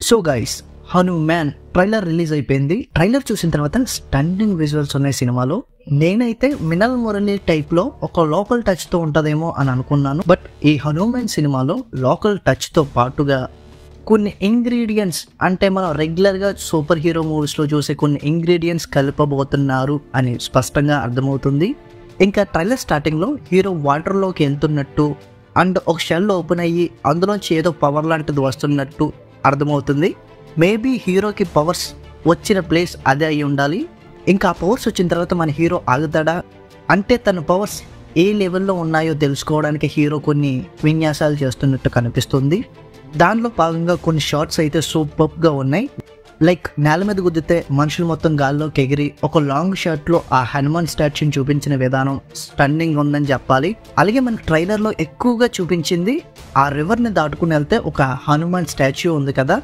So guys, Hanuman trailer release అయిపోయింది. Trailer చూసిన తర్వాత స్టన్నింగ్ విజువల్స్ ఉన్నాయి సినిమాలో. నేనైతే మినల్ మురళి టైప్ లో ఒక లోకల్ టచ్ తో ఉంటదేమో అని అనుకున్నాను. బట్ ఈ హనుమాన్ సినిమాలో లోకల్ టచ్ తో పాటుగా కొన్ని ఇంగ్రీడియంట్స్, అంటే మనం రెగ్యులర్ గా సూపర్ హీరో మూవీస్ లో చూసే కొన్ని ఇంగ్రీడియంట్స్ కలపబోతున్నారు అని స్పష్టంగా అర్థమవుతుంది. ఇంకా ట్రైలర్ స్టార్టింగ్ లో హీరో వాటర్ లోకి వెళ్తున్నట్టు అండ్ ఒక షెల్ ఓపెన్ అయ్యి అందులోంచి ఏదో పవర్ లాంటిది వస్తున్నట్టు అర్థమవుతుంది. మేబీ హీరోకి పవర్స్ వచ్చిన ప్లేస్ అదే అయి ఉండాలి. ఇంకా ఆ పవర్స్ వచ్చిన తర్వాత మన హీరో ఆగుతాడా అంటే తన పవర్స్ ఏ లెవెల్లో ఉన్నాయో తెలుసుకోవడానికి హీరో కొన్ని విన్యాసాలు చేస్తున్నట్టు కనిపిస్తుంది. దానిలో భాగంగా కొన్ని షార్ట్స్ అయితే సూపర్గా ఉన్నాయి. లైక్ నేల మీద గుద్దితే మనుషులు మొత్తం గాల్లోకి ఎగిరి ఒక లాంగ్ షాట్లో ఆ హనుమాన్ స్టాచ్యూని చూపించిన విధానం స్టన్నింగ్ ఉందని చెప్పాలి. అలాగే మన ట్రైలర్లో ఎక్కువగా చూపించింది ఆ రివర్ని దాటుకుని వెళ్తే ఒక హనుమాన్ స్టాచ్యూ ఉంది కదా,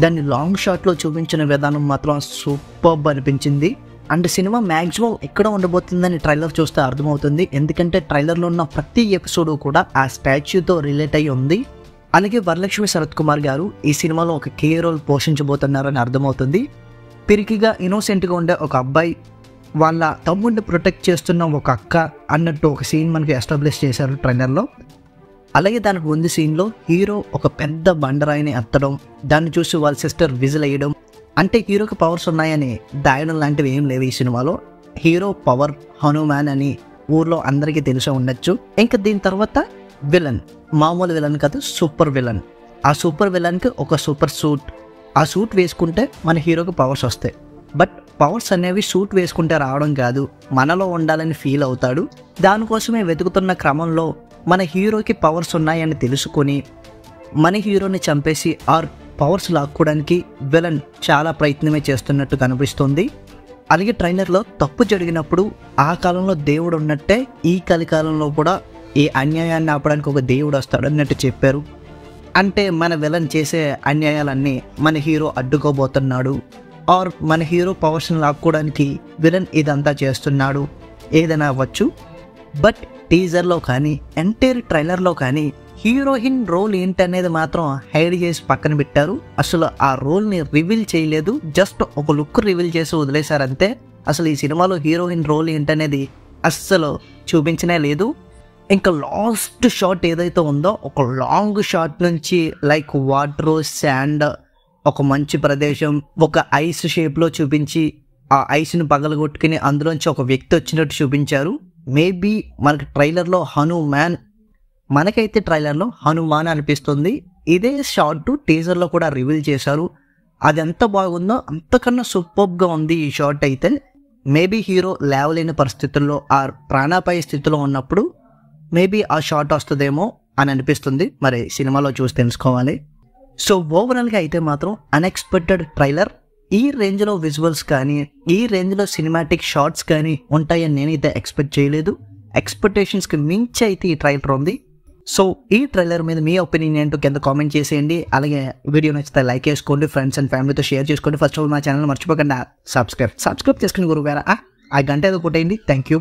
దాన్ని లాంగ్ షాట్లో చూపించిన విధానం మాత్రం సూపర్బ్ అనిపించింది. అండ్ సినిమా మ్యాక్సిమం ఎక్కడ ఉండబోతుందని ట్రైలర్ చూస్తే అర్థమవుతుంది. ఎందుకంటే ట్రైలర్లో ఉన్న ప్రతి ఎపిసోడ్ కూడా ఆ స్టాచ్యూతో రిలేట్ అయ్యి ఉంది. అలాగే వరలక్ష్మి శరత్ కుమార్ గారు ఈ సినిమాలో ఒక కీ రోల్ పోషించబోతున్నారని అర్థమవుతుంది. పిరికిగా ఇన్నోసెంట్గా ఉండే ఒక అబ్బాయి వాళ్ళ తమ్ముడిని ప్రొటెక్ట్ చేస్తున్న ఒక అక్క అన్నట్టు ఒక సీన్ మనకి ఎస్టాబ్లిష్ చేశారు ట్రైలర్లో. అలాగే దానికి ముందు సీన్లో హీరో ఒక పెద్ద బండరాయిని ఎత్తడం, దాన్ని చూసి వాళ్ళ సిస్టర్ విజిల్ వేయడం, అంటే హీరోకి పవర్స్ ఉన్నాయని దాయడం లాంటివి ఏం లేవు ఈ సినిమాలో. హీరో పవర్ హనుమాన్ అని ఊర్లో అందరికీ తెలిసే ఉండొచ్చు. ఇంకా దీని తర్వాత విలన్, మామూలు విలన్ కాదు, సూపర్ విలన్. ఆ సూపర్ విలన్కి ఒక సూపర్ సూట్, ఆ సూట్ వేసుకుంటే మన హీరోకి పవర్స్ వస్తాయి. బట్ పవర్స్ అనేవి సూట్ వేసుకుంటే రావడం కాదు, మనలో ఉండాలని ఫీల్ అవుతాడు. దానికోసమే వెతుకుతున్న క్రమంలో మన హీరోకి పవర్స్ ఉన్నాయని తెలుసుకొని మన హీరోని చంపేసి ఆర్ పవర్స్ లాక్కోవడానికి విలన్ చాలా ప్రయత్నమే చేస్తున్నట్టు కనిపిస్తుంది. అలాగే ట్రైలర్లో తప్పు జరిగినప్పుడు ఆ కాలంలో దేవుడు ఉన్నట్టే ఈ కలికాలంలో కూడా ఈ అన్యాయాన్ని ఆపడానికి ఒక దేవుడు వస్తాడు అన్నట్టు చెప్పారు. అంటే మన విలన్ చేసే అన్యాయాలన్నీ మన హీరో అడ్డుకోబోతున్నాడు, ఆర్ మన హీరో పవర్స్ని లాక్కోవడానికి విలన్ ఇదంతా చేస్తున్నాడు, ఏదైనా అవ్వచ్చు. బట్ టీజర్లో కానీ ఎంటైర్ ట్రైలర్లో కానీ హీరోయిన్ రోల్ ఏంటనేది మాత్రం హైడ్ చేసి పక్కన పెట్టారు. అసలు ఆ రోల్ని రివీల్ చేయలేదు, జస్ట్ ఒక లుక్ రివీల్ చేసి వదిలేశారంతే. అసలు ఈ సినిమాలో హీరోయిన్ రోల్ ఏంటనేది అస్సలు చూపించనే లేదు. ఇంకా లాస్ట్ షాట్ ఏదైతే ఉందో ఒక లాంగ్ షాట్ నుంచి లైక్ వాటర్, శాండ్, ఒక మంచి ప్రదేశం, ఒక ఐస్ షేప్లో చూపించి ఆ ఐస్ని పగలగొట్టుకుని అందులోంచి ఒక వ్యక్తి వచ్చినట్టు చూపించారు. మేబీ మనకి ట్రైలర్లో హనుమాన్, మనకైతే ట్రైలర్లో హనుమాన్ అనిపిస్తుంది. ఇదే షార్ట్ టీజర్లో కూడా రివీల్ చేశారు. అది ఎంత బాగుందో అంతకన్నా సూపర్గా ఉంది ఈ షార్ట్ అయితే. మేబీ హీరో లేవలేని పరిస్థితుల్లో ఆ ప్రాణాపాయ స్థితిలో ఉన్నప్పుడు మేబీ ఆ షార్ట్ వస్తుందేమో అని అనిపిస్తుంది. మరి సినిమాలో చూసి తెలుసుకోవాలి. సో ఓవరాల్గా అయితే మాత్రం అన్ఎక్స్పెక్టెడ్ ట్రైలర్. ఈ రేంజ్లో విజువల్స్ కానీ ఈ రేంజ్లో సినిమాటిక్ షార్ట్స్ కానీ ఉంటాయని నేనైతే ఎక్స్పెక్ట్ చేయలేదు. ఎక్స్పెక్టేషన్స్కి మించి అయితే ఈ ట్రైలర్ ఉంది. సో ఈ ట్రైలర్ మీద మీ ఒపీనియన్ ఏంటో కింద కామెంట్ చేసేయండి. అలాగే వీడియో నచ్చితే లైక్ చేసుకోండి, ఫ్రెండ్స్ అండ్ ఫ్యామిలీతో షేర్ చేసుకోండి. ఫస్ట్ ఆఫ్ ఆల్ మా ఛానల్ మర్చిపోకుండా సబ్స్క్రైబ్ చేసుకుని గురువు గారా ఆ గంట ఏదో కొట్టేయండి. Thank you.